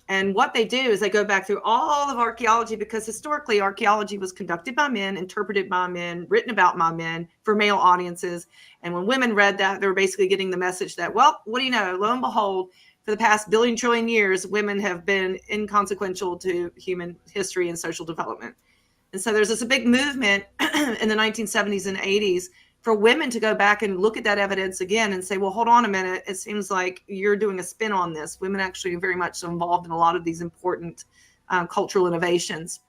And what they do is they go back through all of archaeology, because historically archaeology was conducted by men, interpreted by men, written about by men for male audiences. And when women read that, they were basically getting the message that, well, what do you know? Lo and behold, for the past billion trillion years, women have been inconsequential to human history and social development. And so there's this big movement in the 1970s and 80s for women to go back and look at that evidence again and say, well, hold on a minute. It seems like you're doing a spin on this. Women actually are very much so involved in a lot of these important cultural innovations.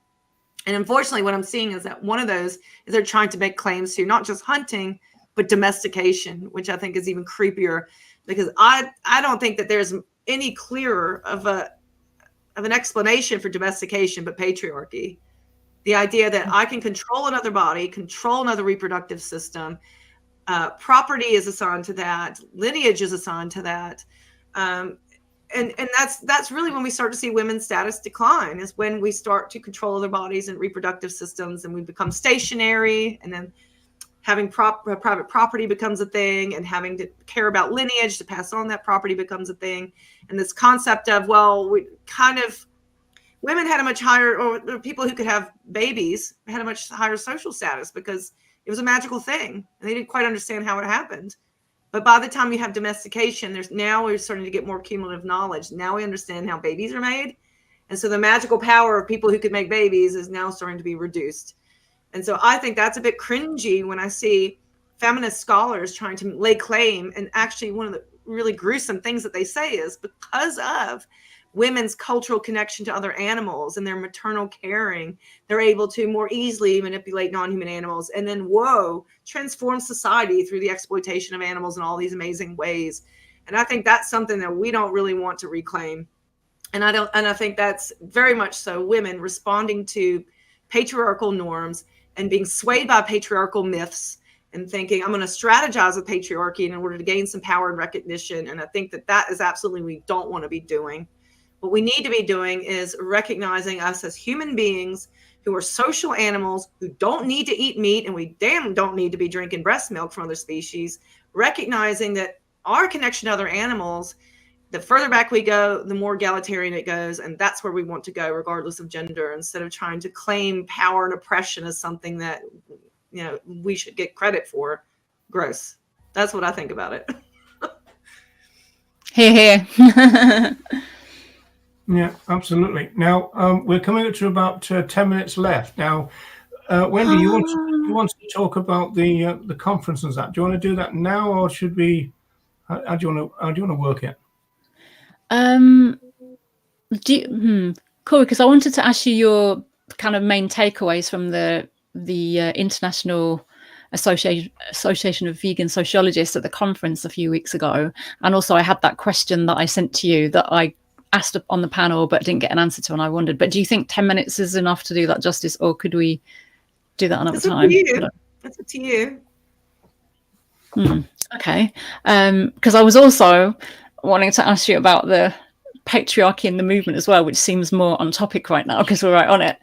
And unfortunately, what I'm seeing is that one of those is they're trying to make claims to not just hunting, but domestication, which I think is even creepier, because I don't think that there's any clearer of an explanation for domestication but patriarchy. The idea that I can control another body, control another reproductive system, property is assigned to that, lineage is assigned to that, and that's really when we start to see women's status decline, is when we start to control their bodies and reproductive systems, and we become stationary, and then having private property becomes a thing, and having to care about lineage to pass on that property becomes a thing. And this concept of, well, women had a much higher, or people who could have babies had a much higher social status because it was a magical thing, and they didn't quite understand how it happened. But by the time you have domestication, we're starting to get more cumulative knowledge. Now we understand how babies are made. And so the magical power of people who could make babies is now starting to be reduced. And so I think that's a bit cringy when I see feminist scholars trying to lay claim. And actually one of the really gruesome things that they say is, because of women's cultural connection to other animals and their maternal caring, they're able to more easily manipulate non-human animals, and then, transform society through the exploitation of animals in all these amazing ways. And I think that's something that we don't really want to reclaim. And I think that's very much so women responding to patriarchal norms and being swayed by patriarchal myths and thinking, I'm going to strategize with patriarchy in order to gain some power and recognition. And I think that is absolutely what we don't want to be doing. What we need to be doing is recognizing us as human beings who are social animals who don't need to eat meat, and we damn don't need to be drinking breast milk from other species, recognizing that our connection to other animals, the further back we go, the more egalitarian it goes. And that's where we want to go, regardless of gender, instead of trying to claim power and oppression as something that, we should get credit for. Gross. That's what I think about it. Hear. Yeah, absolutely. Now, we're coming up to about 10 minutes left. Now, Wendy, you want to talk about the conference and that? Do you want to do that now, or should we? How do you want to work it? Cool. Because I wanted to ask you your kind of main takeaways from the International Association of Vegan Sociologists at the conference a few weeks ago, and also I had that question that I sent to you that I asked on the panel but didn't get an answer to, and I wondered, but do you think 10 minutes is enough to do that justice, or could we do that another time? That's up to you. Okay. Because I was also wanting to ask you about the patriarchy in the movement as well, which seems more on topic right now because we're right on it.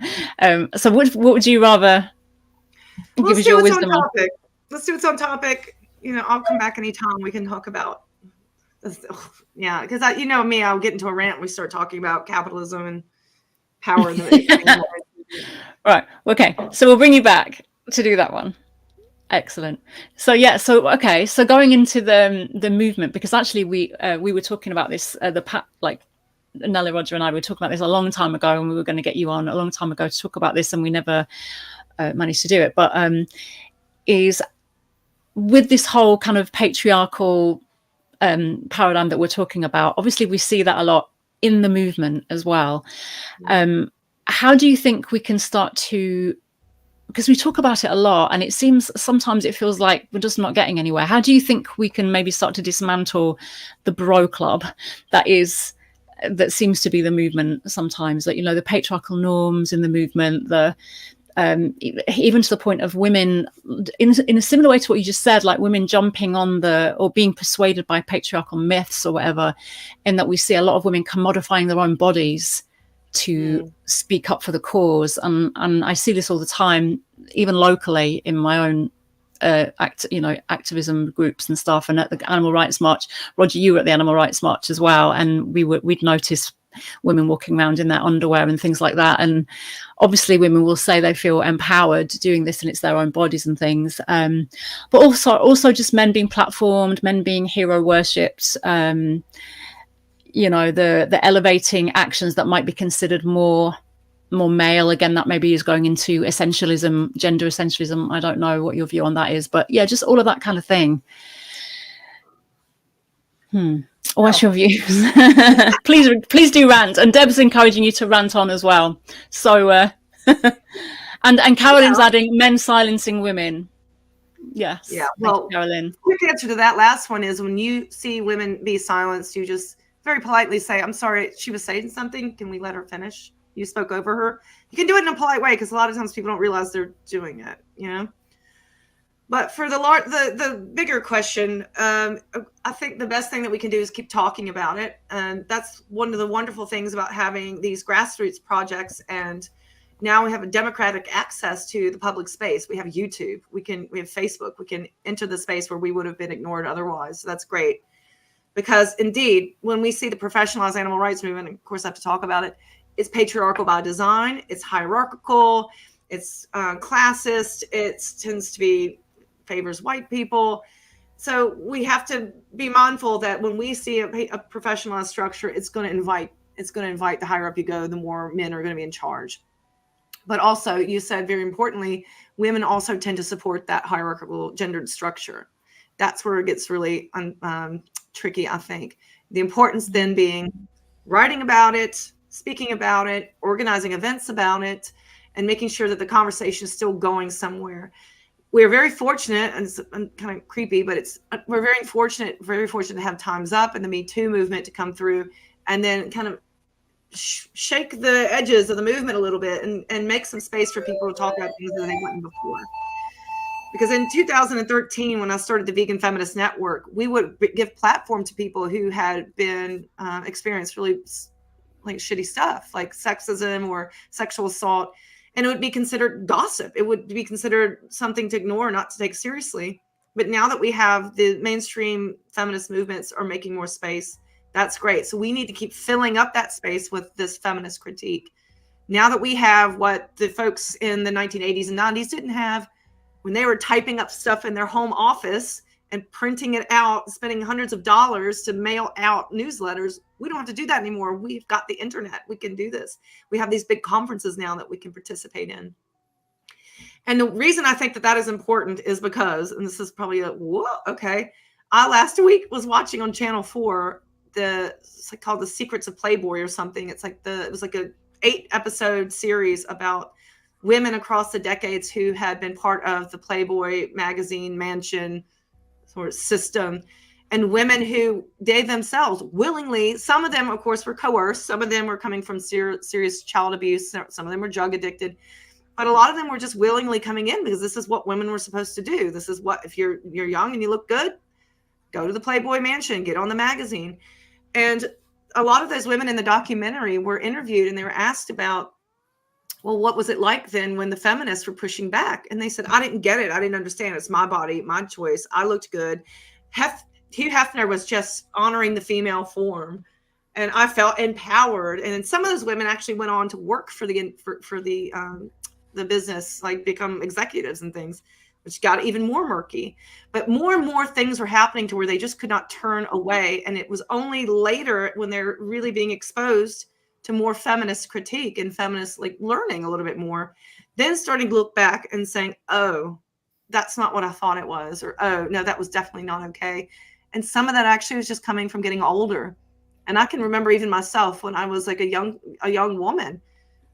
So what would you rather give us your wisdom on? Let's do what's on topic. I'll come back anytime we can talk about. Yeah, because me, I'll get into a rant. We start talking about capitalism and power. Right. Okay. So we'll bring you back to do that one. Excellent. So yeah, so okay, so going into the movement, because actually we were talking about this like Nellie, Roger and I were talking about this a long time ago, and we were going to get you on a long time ago to talk about this, and we never managed to do it. But is with this whole kind of patriarchal paradigm that we're talking about, obviously we see that a lot in the movement as well. How do you think we can start to, because we talk about it a lot and it seems sometimes it feels like we're just not getting anywhere. How do you think we can maybe start to dismantle the bro club that seems to be the movement sometimes, that, you know, the patriarchal norms in the movement, the even to the point of women in a similar way to what you just said, like women jumping on or being persuaded by patriarchal myths or whatever, and that we see a lot of women commodifying their own bodies to speak up for the cause. And I see this all the time, even locally in my own activism groups and stuff, and at the Animal Rights March. Roger, you were at the Animal Rights March as well, and we'd noticed women walking around in their underwear and things like that. And obviously women will say they feel empowered doing this and it's their own bodies and things, but also just men being platformed, men being hero worshipped, you know, the elevating actions that might be considered more male. Again, that maybe is going into essentialism, gender essentialism. I don't know what your view on that is, but yeah, just all of that kind of thing. What's your views? please do rant, and Deb's encouraging you to rant on as well. So and Carolyn's adding men silencing women. Yes. Yeah. Well, Carolyn, quick answer to that last one is, when you see women be silenced, you just very politely say, "I'm sorry, she was saying something. Can we let her finish? You spoke over her." You can do it in a polite way, because a lot of times people don't realize they're doing it, you know. But for the bigger question, I think the best thing that we can do is keep talking about it. And that's one of the wonderful things about having these grassroots projects. And now we have a democratic access to the public space. We have YouTube, we have Facebook, we can enter the space where we would have been ignored otherwise. So that's great. Because indeed, when we see the professionalized animal rights movement, and of course I have to talk about it, it's patriarchal by design, it's hierarchical, it's classist, it tends to be favors white people. So we have to be mindful that when we see a professionalized structure, it's going to invite the higher up you go, the more men are going to be in charge. But also, you said very importantly, women also tend to support that hierarchical gendered structure. That's where it gets really tricky, I think. The importance then being writing about it, speaking about it, organizing events about it, and making sure that the conversation is still going somewhere. We're very fortunate, and it's kind of creepy, but we're very fortunate to have Time's Up and the Me Too movement to come through and then kind of shake the edges of the movement a little bit and make some space for people to talk about things that they wouldn't before. Because in 2013, when I started the Vegan Feminist Network, we would give platform to people who had been experienced really like shitty stuff, like sexism or sexual assault. And it would be considered gossip. It would be considered something to ignore, not to take seriously. But now that we have the mainstream feminist movements are making more space, that's great. So we need to keep filling up that space with this feminist critique. Now that we have what the folks in the 1980s and 90s didn't have, when they were typing up stuff in their home office and printing it out, spending hundreds of dollars to mail out newsletters, we don't have to do that anymore. We've got the internet. We can do this. We have these big conferences now that we can participate in. And the reason I think that is important is because, and this is probably okay. I last week was watching on Channel 4, it's like called The Secrets of Playboy or something. It was like a 8-episode series about women across the decades who had been part of the Playboy magazine mansion sort of system, and women who they themselves willingly, some of them of course were coerced, some of them were coming from serious child abuse, some of them were drug addicted, but a lot of them were just willingly coming in because this is what women were supposed to do. This is what, if you're young and you look good, go to the Playboy mansion, get on the magazine. And a lot of those women in the documentary were interviewed and they were asked about, well, what was it like then when the feminists were pushing back? And they said, I didn't get it. I didn't understand. It's my body, my choice. I looked good. Hugh Hefner was just honoring the female form. And I felt empowered. And some of those women actually went on to work for the business, like become executives and things, which got even more murky. But more and more things were happening to where they just could not turn away. And it was only later when they're really being exposed to more feminist critique and feminist like learning a little bit more, then starting to look back and saying, oh, that's not what I thought it was, or oh no, that was definitely not okay. And some of that actually was just coming from getting older. And I can remember even myself when I was like a young woman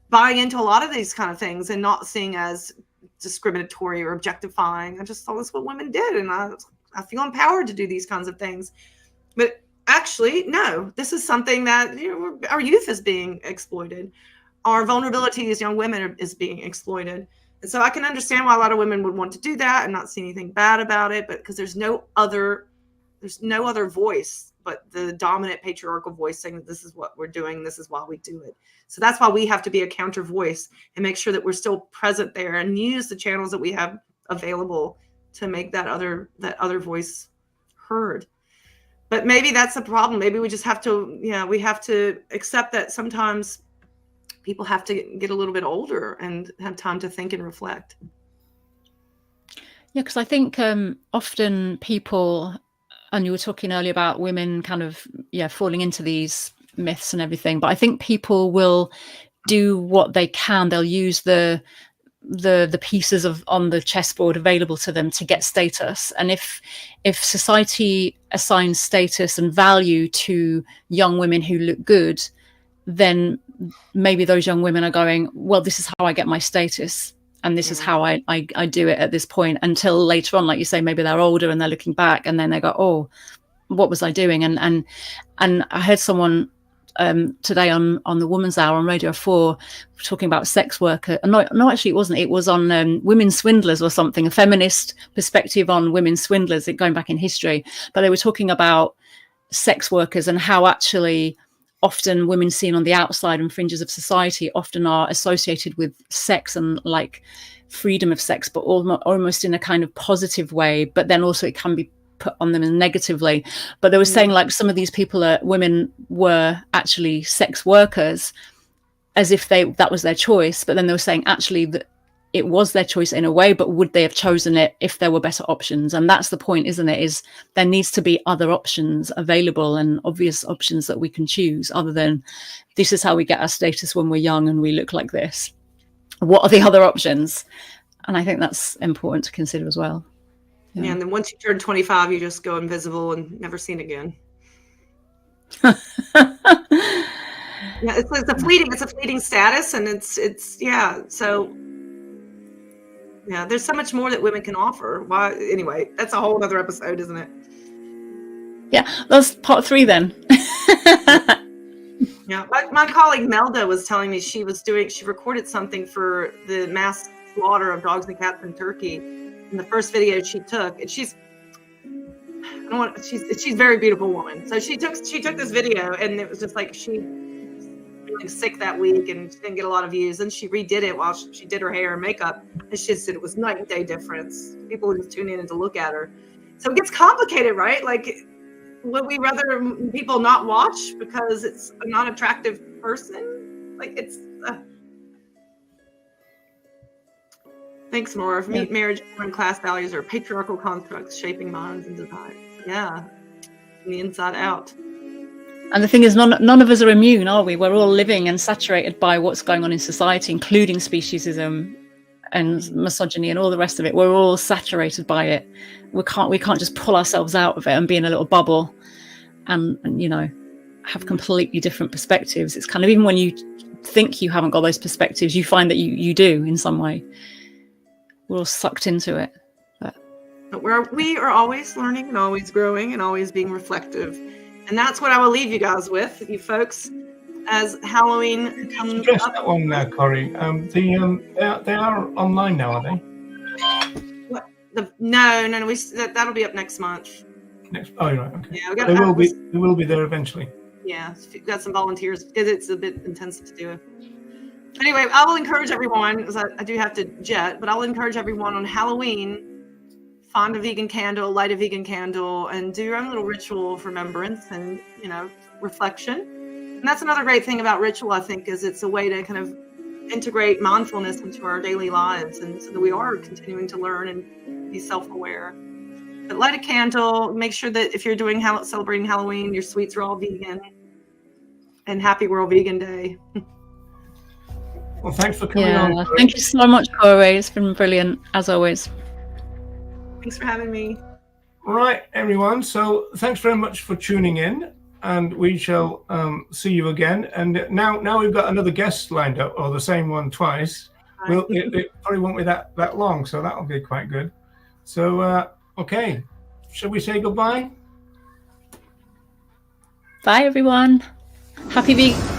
buying into a lot of these kind of things and not seeing as discriminatory or objectifying. I just thought that's what women did. And I feel empowered to do these kinds of things. But actually, no, this is something that, you know, our youth is being exploited. Our vulnerability as young women is being exploited. And so I can understand why a lot of women would want to do that and not see anything bad about it, but because there's no other voice but the dominant patriarchal voice saying that this is what we're doing, this is why we do it. So that's why we have to be a counter voice and make sure that we're still present there and use the channels that we have available to make that other voice heard. But maybe that's the problem. Maybe we just have to, we have to accept that sometimes people have to get a little bit older and have time to think and reflect. Yeah, because I think often people, and you were talking earlier about women kind of, falling into these myths and everything, but I think people will do what they can. They'll use the pieces on the chessboard available to them to get status. And if society assigns status and value to young women who look good, then maybe those young women are going, well, this is how I get my status. And this is how I do it at this point, until later on, like you say, maybe they're older and they're looking back and then they go, oh, what was I doing? And I heard someone today on the Woman's Hour on Radio 4 talking about sex worker. No, actually it wasn't. It was on women swindlers or something, a feminist perspective on women swindlers, going back in history. But they were talking about sex workers and how actually often women seen on the outside and fringes of society often are associated with sex and like freedom of sex, but almost in a kind of positive way. But then also it can be put on them negatively. But they were saying like some of these women were actually sex workers as if that was their choice. But then they were saying actually that it was their choice in a way, but would they have chosen it if there were better options? And that's the point, isn't it? Is there needs to be other options available and obvious options that we can choose, other than this is how we get our status when we're young and we look like this. What are the other options? And I think that's important to consider as well. Yeah, and then once you turn 25, you just go invisible and never seen again. It's a fleeting status, and it's so. Yeah, there's so much more that women can offer. Why? Anyway, that's a whole other episode, isn't it? Yeah, that's part 3 then. Yeah, my colleague Melda was telling me she recorded something for the mass slaughter of dogs and cats in Turkey. And the first video she took, and she's a very beautiful woman. So she took this video, and it was just like she feeling sick that week and she didn't get a lot of views, and she redid it while she did her hair and makeup, and she said it was night and day difference. People would just tune in to look at her. So it gets complicated, right? Like, would we rather people not watch because it's a non-attractive person? Like, it's thanks, Nora. Meet marriage and class values are patriarchal constructs shaping minds and desires. Yeah, from the inside out. And the thing is, none of us are immune, are we? We're all living and saturated by what's going on in society, including speciesism and misogyny and all the rest of it. We're all saturated by it. We can't just pull ourselves out of it and be in a little bubble and have completely different perspectives. It's kind of, even when you think you haven't got those perspectives, you find that you do in some way. We're all sucked into it. But we are always learning and always growing and always being reflective. And that's what I will leave you guys with, you folks, as Halloween comes Stress up. that one there, Corey. They are online now, are they? What? No. That'll be up next month. Oh, right. Okay. Yeah, They will be there eventually. Yeah, we've got some volunteers because it's a bit intensive to do. Anyway, I will encourage everyone, because I do have to jet, but I'll encourage everyone on Halloween, find a vegan candle, light a vegan candle, and do your own little ritual of remembrance and, reflection. And that's another great thing about ritual, I think, is it's a way to kind of integrate mindfulness into our daily lives, and so that we are continuing to learn and be self-aware. But light a candle. Make sure that if you're doing celebrating Halloween, your sweets are all vegan. And happy World Vegan Day. Well, thanks for coming on. Corey. Thank you so much, Corey. It's been brilliant, as always. Thanks for having me. Right, everyone. So thanks very much for tuning in, and we shall see you again. And now we've got another guest lined up, or the same one twice. It probably won't be that long, so that'll be quite good. So, okay, shall we say goodbye? Bye, everyone. Happy vegan.